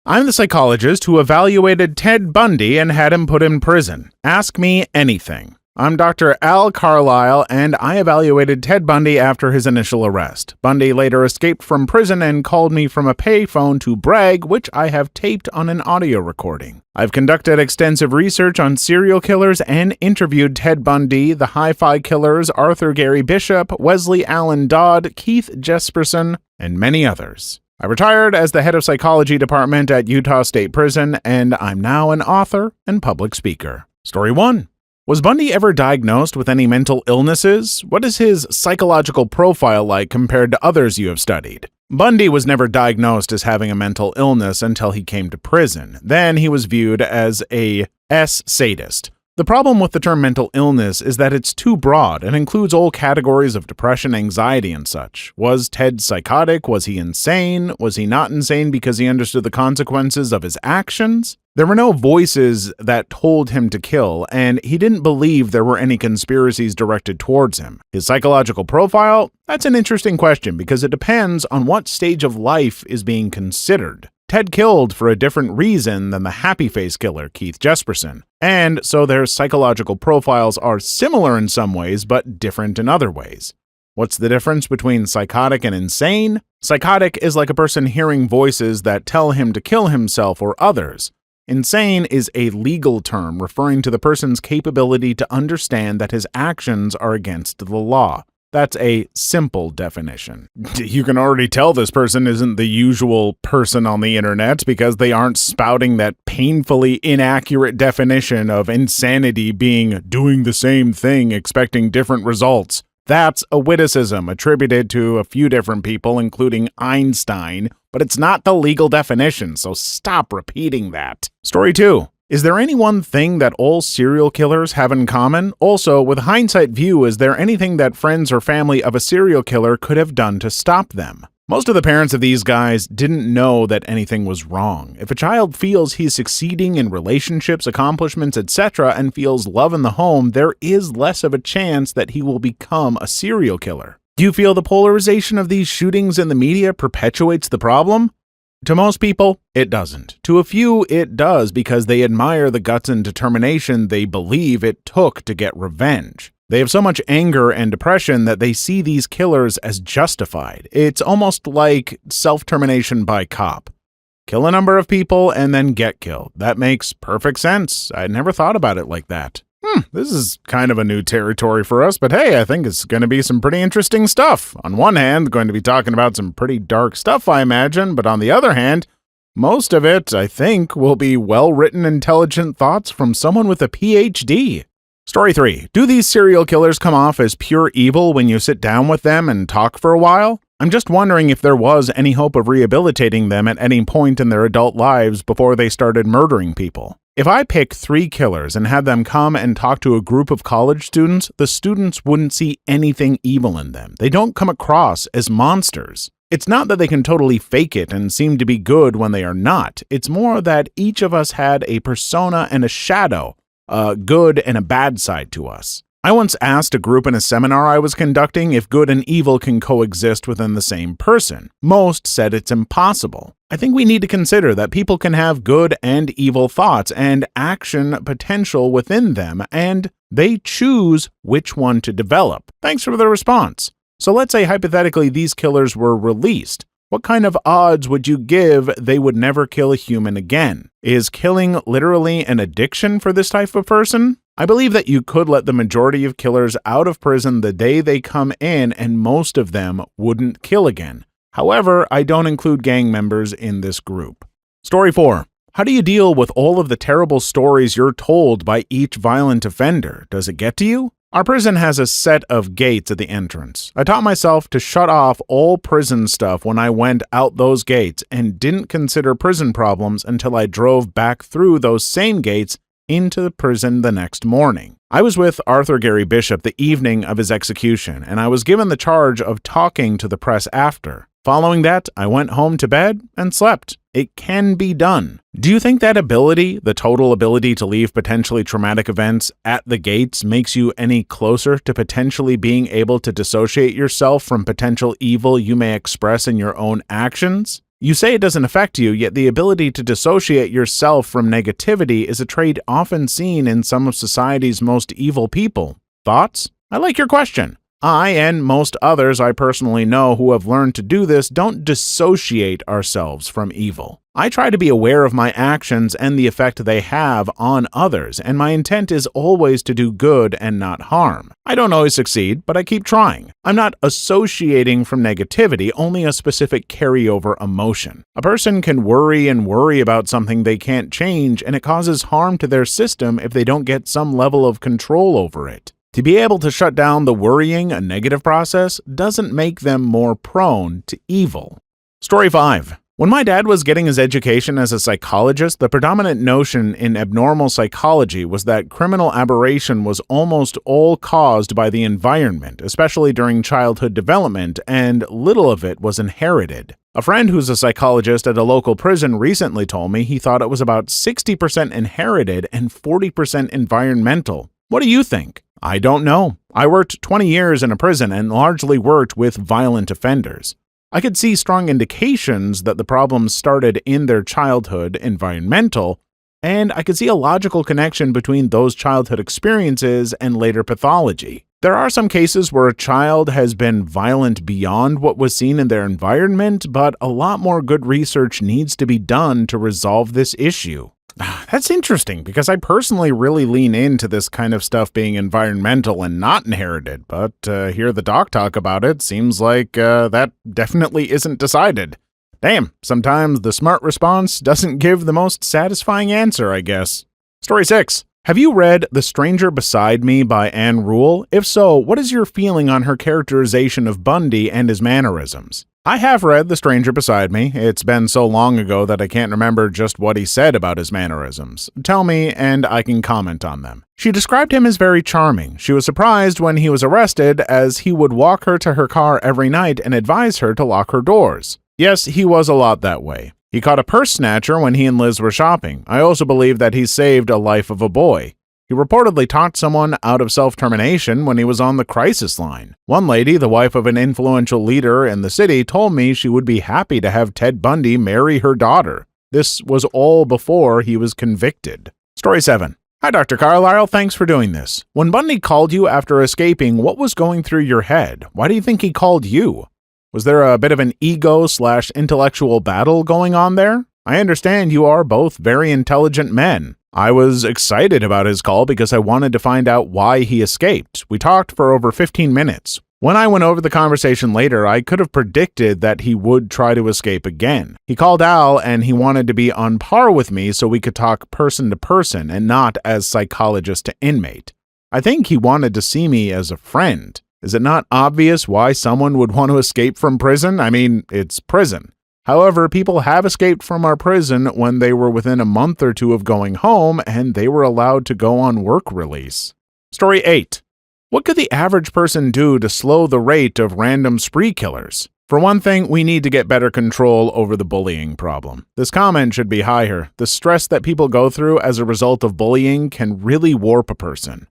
I'm the psychologist who evaluated Ted Bundy and had him put in prison. Ask me anything. I'm Dr. Al Carlisle, and I evaluated Ted Bundy after his initial arrest. Bundy later escaped from prison and called me from a payphone to brag, which I have taped on an audio recording. I've conducted extensive research on serial killers and interviewed Ted Bundy, the Hi-Fi Killers, Arthur Gary Bishop, Wesley Allen Dodd, Keith Jesperson, and many others. I retired as the head of psychology department at Utah State Prison, and I'm now an author and public speaker. Story 1. Was Bundy ever diagnosed with any mental illnesses? What is his psychological profile like compared to others you have studied? Bundy was never diagnosed as having a mental illness until he came to prison. Then he was viewed as a sadist. The problem with the term mental illness is that it's too broad and includes all categories of depression, anxiety, and such. Was Ted psychotic? Was he insane? Was he not insane because he understood the consequences of his actions? There were no voices that told him to kill, and he didn't believe there were any conspiracies directed towards him. His psychological profile? That's an interesting question because it depends on what stage of life is being considered. Ted killed for a different reason than the happy face killer, Keith Jesperson, and so their psychological profiles are similar in some ways but different in other ways. What's the difference between psychotic and insane? Psychotic is like a person hearing voices that tell him to kill himself or others. Insane is a legal term referring to the person's capability to understand that his actions are against the law. That's a simple definition. You can already tell this person isn't the usual person on the internet because they aren't spouting that painfully inaccurate definition of insanity being doing the same thing expecting different results. That's a witticism attributed to a few different people, including Einstein, but it's not the legal definition, so stop repeating that. Story 2. Is there any one thing that all serial killers have in common? Also, with hindsight view, is there anything that friends or family of a serial killer could have done to stop them? Most of the parents of these guys didn't know that anything was wrong. If a child feels he's succeeding in relationships, accomplishments, etc., and feels love in the home, there is less of a chance that he will become a serial killer. Do you feel the polarization of these shootings in the media perpetuates the problem? To most people, it doesn't. To a few, it does because they admire the guts and determination they believe it took to get revenge. They have so much anger and depression that they see these killers as justified. It's almost like self-termination by cop. Kill a number of people and then get killed. That makes perfect sense. I never thought about it like that. This is kind of a new territory for us, but hey, I think it's going to be some pretty interesting stuff. On one hand, going to be talking about some pretty dark stuff, I imagine, but on the other hand, most of it, I think, will be well-written, intelligent thoughts from someone with a PhD. Story 3. Do these serial killers come off as pure evil when you sit down with them and talk for a while? I'm just wondering if there was any hope of rehabilitating them at any point in their adult lives before they started murdering people. If I pick 3 killers and had them come and talk to a group of college students, the students wouldn't see anything evil in them. They don't come across as monsters. It's not that they can totally fake it and seem to be good when they are not. It's more that each of us had a persona and a shadow, a good and a bad side to us. I once asked a group in a seminar I was conducting if good and evil can coexist within the same person. Most said it's impossible. I think we need to consider that people can have good and evil thoughts and action potential within them, and they choose which one to develop. Thanks for the response. So let's say hypothetically these killers were released. What kind of odds would you give they would never kill a human again? Is killing literally an addiction for this type of person? I believe that you could let the majority of killers out of prison the day they come in, and most of them wouldn't kill again. However, I don't include gang members in this group. Story 4. How do you deal with all of the terrible stories you're told by each violent offender? Does it get to you? Our prison has a set of gates at the entrance. I taught myself to shut off all prison stuff when I went out those gates and didn't consider prison problems until I drove back through those same gates into the prison the next morning. I was with Arthur Gary Bishop the evening of his execution, and I was given the charge of talking to the press after. Following that, I went home to bed and slept. It can be done. Do you think that ability, the total ability to leave potentially traumatic events at the gates, makes you any closer to potentially being able to dissociate yourself from potential evil you may express in your own actions? You say it doesn't affect you, yet the ability to dissociate yourself from negativity is a trait often seen in some of society's most evil people. Thoughts? I like your question. I, and most others I personally know who have learned to do this, don't dissociate ourselves from evil. I try to be aware of my actions and the effect they have on others, and my intent is always to do good and not harm. I don't always succeed, but I keep trying. I'm not associating from negativity, only a specific carryover emotion. A person can worry and worry about something they can't change, and it causes harm to their system if they don't get some level of control over it. To be able to shut down the worrying, a negative process, doesn't make them more prone to evil. Story 5. When my dad was getting his education as a psychologist, the predominant notion in abnormal psychology was that criminal aberration was almost all caused by the environment, especially during childhood development, and little of it was inherited. A friend who's a psychologist at a local prison recently told me he thought it was about 60% inherited and 40% environmental. What do you think? I don't know. I worked 20 years in a prison and largely worked with violent offenders. I could see strong indications that the problems started in their childhood, environmental, and I could see a logical connection between those childhood experiences and later pathology. There are some cases where a child has been violent beyond what was seen in their environment, but a lot more good research needs to be done to resolve this issue. That's interesting, because I personally really lean into this kind of stuff being environmental and not inherited, but hear the doc talk about it seems like that definitely isn't decided. Damn, sometimes the smart response doesn't give the most satisfying answer, I guess. Story 6. Have you read The Stranger Beside Me by Anne Rule? If so, what is your feeling on her characterization of Bundy and his mannerisms? I have read The Stranger Beside Me. It's been so long ago that I can't remember just what he said about his mannerisms. Tell me, and I can comment on them. She described him as very charming. She was surprised when he was arrested, as he would walk her to her car every night and advise her to lock her doors. Yes, he was a lot that way. He caught a purse snatcher when he and Liz were shopping. I also believe that he saved a life of a boy. He reportedly talked someone out of self-termination when he was on the crisis line. One lady, the wife of an influential leader in the city, told me she would be happy to have Ted Bundy marry her daughter. This was all before he was convicted. Story 7. Hi, Dr. Carlisle. Thanks for doing this. When Bundy called you after escaping, what was going through your head? Why do you think he called you? Was there a bit of an ego/intellectual battle going on there? I understand you are both very intelligent men. I was excited about his call because I wanted to find out why he escaped. We talked for over 15 minutes. When I went over the conversation later, I could have predicted that he would try to escape again. He called Al and he wanted to be on par with me so we could talk person to person and not as psychologist to inmate. I think he wanted to see me as a friend. Is it not obvious why someone would want to escape from prison? I mean, it's prison. However, people have escaped from our prison when they were within a month or two of going home, and they were allowed to go on work release. Story 8. What could the average person do to slow the rate of random spree killers? For one thing, we need to get better control over the bullying problem. This comment should be higher. The stress that people go through as a result of bullying can really warp a person.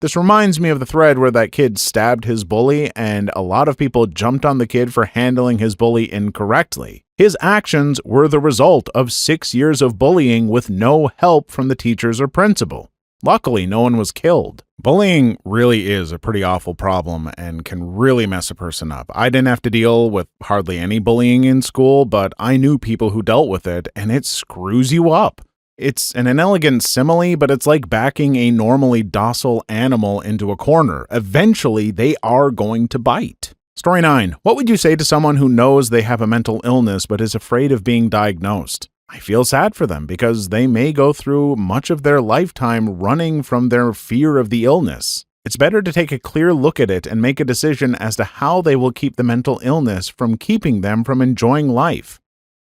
This reminds me of the thread where that kid stabbed his bully, and a lot of people jumped on the kid for handling his bully incorrectly. His actions were the result of 6 years of bullying with no help from the teachers or principal. Luckily, no one was killed. Bullying really is a pretty awful problem and can really mess a person up. I didn't have to deal with hardly any bullying in school, but I knew people who dealt with it, and it screws you up. It's an inelegant simile, but it's like backing a normally docile animal into a corner. Eventually, they are going to bite. Story 9. What would you say to someone who knows they have a mental illness but is afraid of being diagnosed? I feel sad for them because they may go through much of their lifetime running from their fear of the illness. It's better to take a clear look at it and make a decision as to how they will keep the mental illness from keeping them from enjoying life.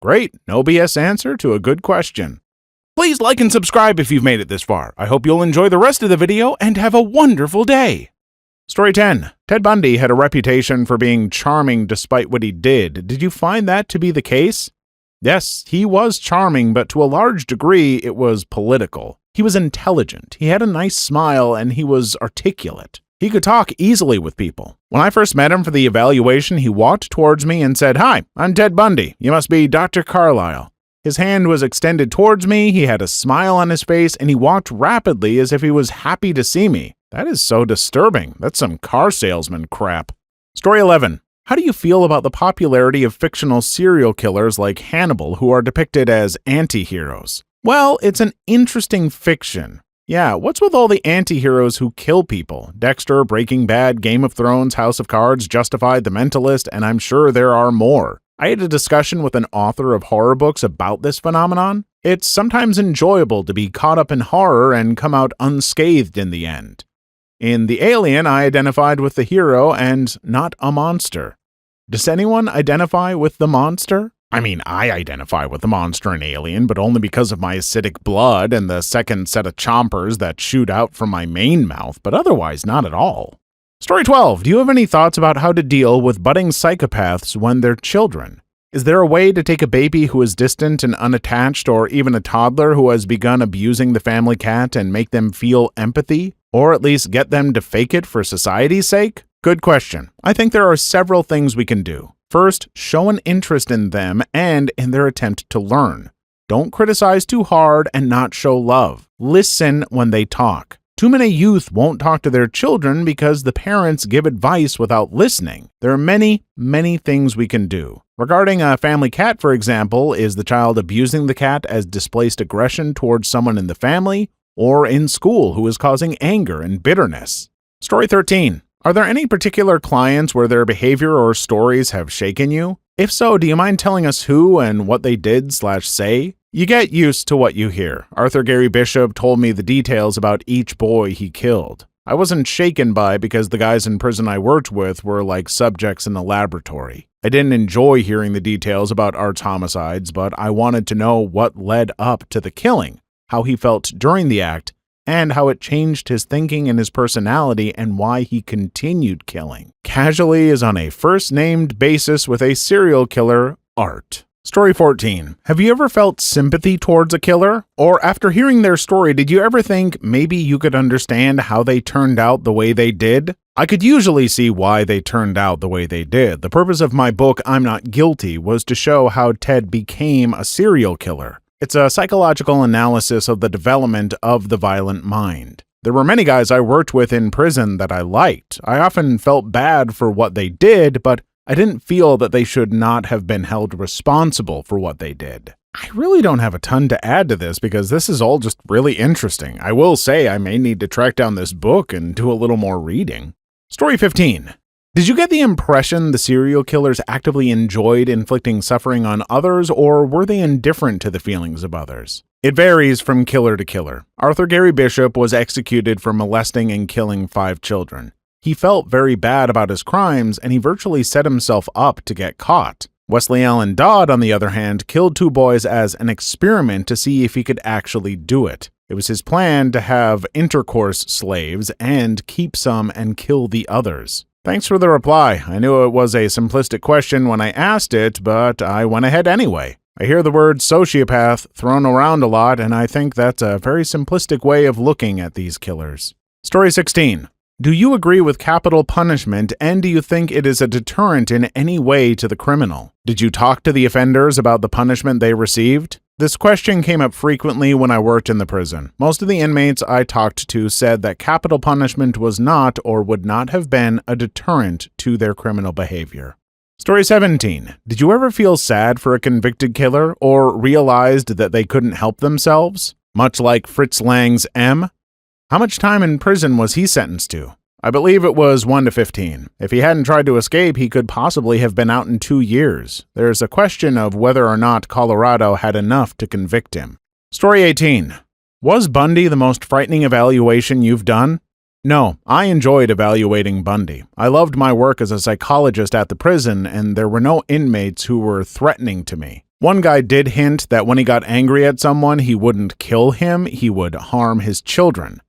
Great, no BS answer to a good question. Please like and subscribe if you've made it this far. I hope you'll enjoy the rest of the video and have a wonderful day. Story 10. Ted Bundy had a reputation for being charming despite what he did. Did you find that to be the case? Yes, he was charming, but to a large degree, it was political. He was intelligent, he had a nice smile, and he was articulate. He could talk easily with people. When I first met him for the evaluation, he walked towards me and said, "Hi, I'm Ted Bundy. You must be Dr. Carlisle." His hand was extended towards me, he had a smile on his face, and he walked rapidly as if he was happy to see me. That is so disturbing. That's some car salesman crap. Story 11. How do you feel about the popularity of fictional serial killers like Hannibal who are depicted as anti-heroes? Well, it's an interesting fiction. Yeah, what's with all the anti-heroes who kill people? Dexter, Breaking Bad, Game of Thrones, House of Cards, Justified, The Mentalist, and I'm sure there are more. I had a discussion with an author of horror books about this phenomenon. It's sometimes enjoyable to be caught up in horror and come out unscathed in the end. In The Alien, I identified with the hero and not a monster. Does anyone identify with the monster? I mean, I identify with the monster in Alien, but only because of my acidic blood and the second set of chompers that shoot out from my main mouth, but otherwise not at all. Story 12. Do you have any thoughts about how to deal with budding psychopaths when they're children? Is there a way to take a baby who is distant and unattached, or even a toddler who has begun abusing the family cat and make them feel empathy? Or at least get them to fake it for society's sake? Good question. I think there are several things we can do. First, show an interest in them and in their attempt to learn. Don't criticize too hard and not show love. Listen when they talk. Too many youth won't talk to their children because the parents give advice without listening. There are many, many things we can do. Regarding a family cat, for example, is the child abusing the cat as displaced aggression towards someone in the family or in school who is causing anger and bitterness? Story 13. Are there any particular clients where their behavior or stories have shaken you? If so, do you mind telling us who and what they did/say? You get used to what you hear. Arthur Gary Bishop told me the details about each boy he killed. I wasn't shaken by because the guys in prison I worked with were like subjects in the laboratory. I didn't enjoy hearing the details about Art's homicides, but I wanted to know what led up to the killing, how he felt during the act, and how it changed his thinking and his personality and why he continued killing. Casually is on a first-named basis with a serial killer, Art. Story 14. Have you ever felt sympathy towards a killer? Or after hearing their story, did you ever think maybe you could understand how they turned out the way they did? I could usually see why they turned out the way they did. The purpose of my book, I'm Not Guilty, was to show how Ted became a serial killer. It's a psychological analysis of the development of the violent mind. There were many guys I worked with in prison that I liked. I often felt bad for what they did, but I didn't feel that they should not have been held responsible for what they did. I really don't have a ton to add to this because this is all just really interesting. I will say I may need to track down this book and do a little more reading. Story 15. Did you get the impression the serial killers actively enjoyed inflicting suffering on others, or were they indifferent to the feelings of others? It varies from killer to killer. Arthur Gary Bishop was executed for molesting and killing 5 children. He felt very bad about his crimes, and he virtually set himself up to get caught. Wesley Allen Dodd, on the other hand, killed 2 boys as an experiment to see if he could actually do it. It was his plan to have intercourse slaves and keep some and kill the others. Thanks for the reply. I knew it was a simplistic question when I asked it, but I went ahead anyway. I hear the word sociopath thrown around a lot, and I think that's a very simplistic way of looking at these killers. Story 16. Do you agree with capital punishment, and do you think it is a deterrent in any way to the criminal? Did you talk to the offenders about the punishment they received? This question came up frequently when I worked in the prison. Most of the inmates I talked to said that capital punishment was not or would not have been a deterrent to their criminal behavior. Story 17. Did you ever feel sad for a convicted killer or realized that they couldn't help themselves? Much like Fritz Lang's M? How much time in prison was he sentenced to? I believe it was 1 to 15. If he hadn't tried to escape, he could possibly have been out in 2 years. There's a question of whether or not Colorado had enough to convict him. Story 18. Was Bundy the most frightening evaluation you've done? No, I enjoyed evaluating Bundy. I loved my work as a psychologist at the prison, and there were no inmates who were threatening to me. One guy did hint that when he got angry at someone, he wouldn't kill him, he would harm his children.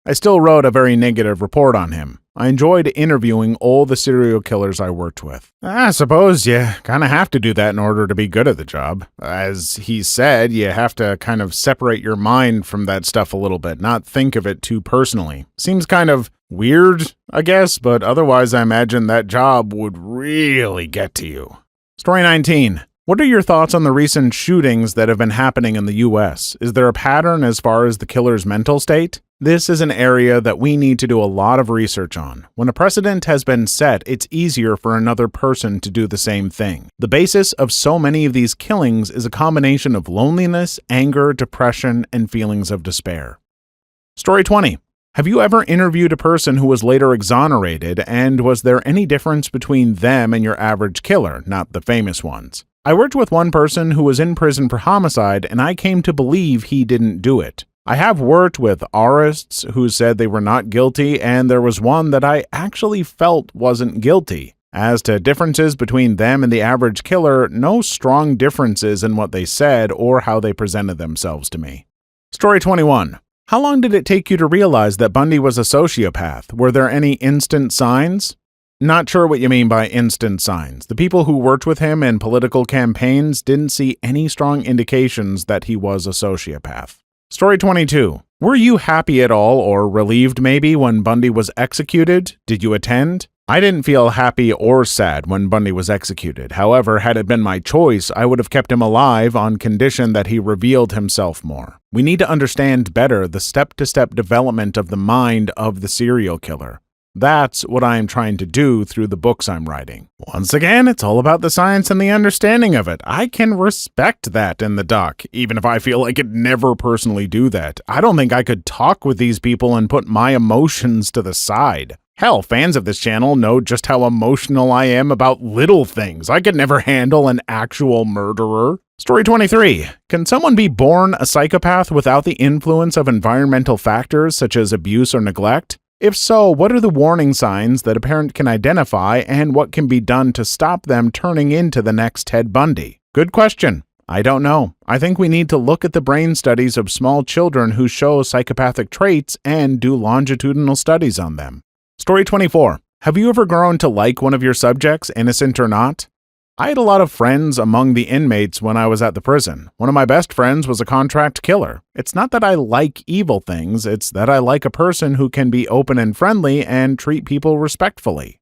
I still wrote a very negative report on him. I enjoyed interviewing all the serial killers I worked with. I suppose you kind of have to do that in order to be good at the job. As he said, you have to kind of separate your mind from that stuff a little bit, not think of it too personally. Seems kind of weird, I guess, but otherwise I imagine that job would really get to you. Story 19. What are your thoughts on the recent shootings that have been happening in the US? Is there a pattern as far as the killer's mental state? This is an area that we need to do a lot of research on. When a precedent has been set, it's easier for another person to do the same thing. The basis of so many of these killings is a combination of loneliness, anger, depression, and feelings of despair. Story 20. Have you ever interviewed a person who was later exonerated, and was there any difference between them and your average killer, not the famous ones? I worked with one person who was in prison for homicide, and I came to believe he didn't do it. I have worked with aurists who said they were not guilty, and there was one that I actually felt wasn't guilty. As to differences between them and the average killer, no strong differences in what they said or how they presented themselves to me. Story 21. How long did it take you to realize that Bundy was a sociopath? Were there any instant signs? Not sure what you mean by instant signs. The people who worked with him in political campaigns didn't see any strong indications that he was a sociopath. Story 22. Were you happy at all, or relieved maybe, when Bundy was executed? Did you attend? I didn't feel happy or sad when Bundy was executed. However, had it been my choice, I would have kept him alive on condition that he revealed himself more. We need to understand better the step-to-step development of the mind of the serial killer. That's what I am trying to do through the books I'm writing. Once again, it's all about the science and the understanding of it. I can respect that in the doc, even if I feel I could never personally do that. I don't think I could talk with these people and put my emotions to the side. Hell, fans of this channel know just how emotional I am about little things. I could never handle an actual murderer. Story 23. Can someone be born a psychopath without the influence of environmental factors such as abuse or neglect? If so, what are the warning signs that a parent can identify, and what can be done to stop them turning into the next Ted Bundy? Good question. I don't know. I think we need to look at the brain studies of small children who show psychopathic traits and do longitudinal studies on them. Story 24. Have you ever grown to like one of your subjects, innocent or not? I had a lot of friends among the inmates when I was at the prison. One of my best friends was a contract killer. It's not that I like evil things, it's that I like a person who can be open and friendly and treat people respectfully.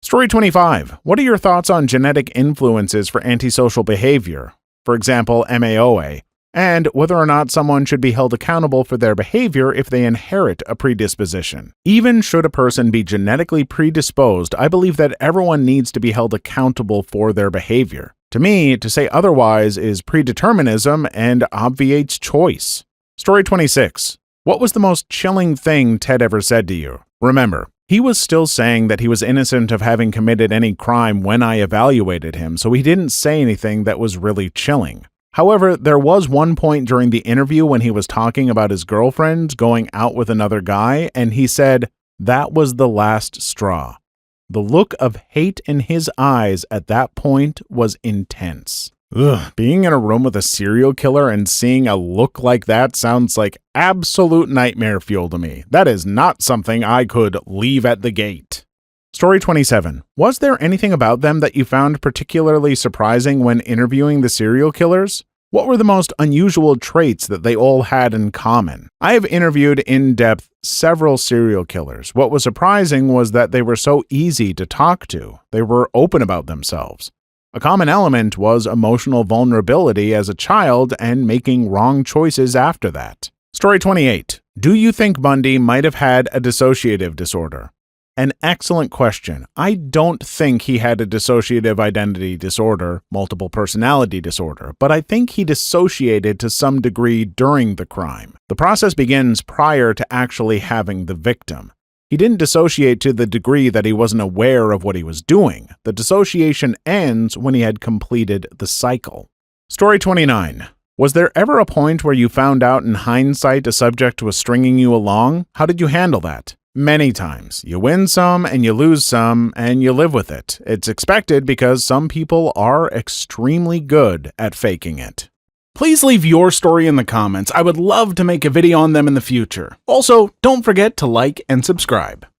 Story 25. What are your thoughts on genetic influences for antisocial behavior? For example, MAOA. And whether or not someone should be held accountable for their behavior if they inherit a predisposition. Even should a person be genetically predisposed, I believe that everyone needs to be held accountable for their behavior. To me, to say otherwise is predeterminism and obviates choice. Story 26. What was the most chilling thing Ted ever said to you? Remember, he was still saying that he was innocent of having committed any crime when I evaluated him, so he didn't say anything that was really chilling. However, there was one point during the interview when he was talking about his girlfriend going out with another guy, and he said, that was the last straw. The look of hate in his eyes at that point was intense. Being in a room with a serial killer and seeing a look like that sounds like absolute nightmare fuel to me. That is not something I could leave at the gate. Story 27. Was there anything about them that you found particularly surprising when interviewing the serial killers? What were the most unusual traits that they all had in common? I have interviewed in depth several serial killers. What was surprising was that they were so easy to talk to. They were open about themselves. A common element was emotional vulnerability as a child and making wrong choices after that. Story 28. Do you think Bundy might have had a dissociative disorder? An excellent question. I don't think he had a dissociative identity disorder, multiple personality disorder, but I think he dissociated to some degree during the crime. The process begins prior to actually having the victim. He didn't dissociate to the degree that he wasn't aware of what he was doing. The dissociation ends when he had completed the cycle. Story 29. Was there ever a point where you found out in hindsight a subject was stringing you along? How did you handle that? Many times. You win some and you lose some, and you live with it. It's expected because some people are extremely good at faking it. Please leave your story in the comments. I would love to make a video on them in the future. Also, don't forget to like and subscribe.